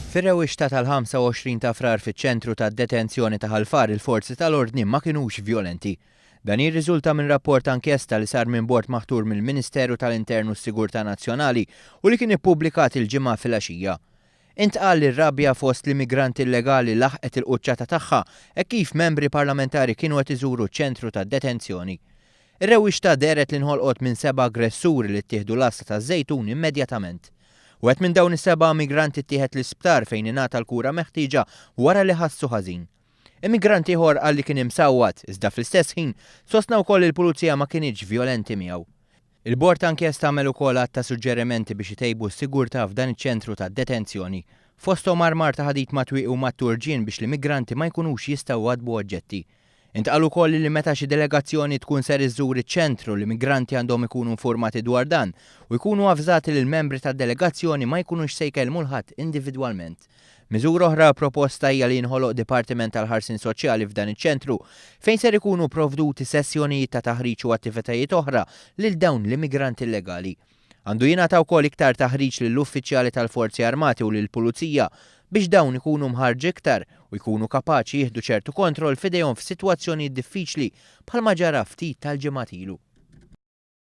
Fir-rewwixta tal-25 ta' frar fiċ-ċentru tad-detenzjoni ta' Ħalfar il-forzi tal-ordni ma kinux vjolenti. Dan jirriżulta minn rapport ankjesta li sar minn bord maħtur mill-Ministeru tal-Internu u s-Sigurtà Nazzjonali u li kien ippubblikat il-ġimgħa filgħaxija. Intqal li r-rabbja fost l-immigranti illegali laħqet il-quċċata tagħha e kif membri parlamentari kienu qed iżuru ċ-ċentru tad-detenzjoni. Ir-rewwixta deret li nħolqot minn 7 aggressuri li ttieħdu l-asta taż-żejtun immedjatament. Wieħed minn dawn is-7 migranti ttieħed l-isptar fejn ingħata l-kura meħtieġa wara li ħassu ħażin. Immigranti ieħor qal li kien imsawwad iżda fl-istess ħin sostna wkoll il-pulizija ma kienx vjolenti miegħu. Il-bord ankjesta għamel ukoll għadd ta' suġġerimenti biex itejbu s-sigurtà f'dan iċ-ċentru tad-detenzjoni. Fosthom armar ta' ħadit matwieq u mat-turġien biex l-immigranti ma jkunux jistgħu jgħadbu oġġetti. Intqal ukoll li meta xi delegazzjoni tkun ser iżżur iċ-ċentru l-immigranti għandhom ikunu informati dwar dan u jkunu avżati li l-membri tad-delegazzjoni ma jkunux se jkellmu l-ħadd individwalment. Miżura oħra proposta hija li jinħoloq Dipartiment tal-Ħarsien Soċjali f'dan iċ-ċentru fejn ser ikunu provduti sessjonijiet ta' taħriġ u attivitajiet oħra lil dawn l-immigranti illegali. Għandu jingħata wkoll iktar taħriġ lill-uffiċjali tal-Forzi Armati u lill-Pulizija biex dawn ikunu mħarġ iktar u jkunu kapaċi jieħdu ċertu kontroll f'idejhom f'sitwazzjonijiet diffiċli bħalma ġara ftit tal-ġimgħat ilu.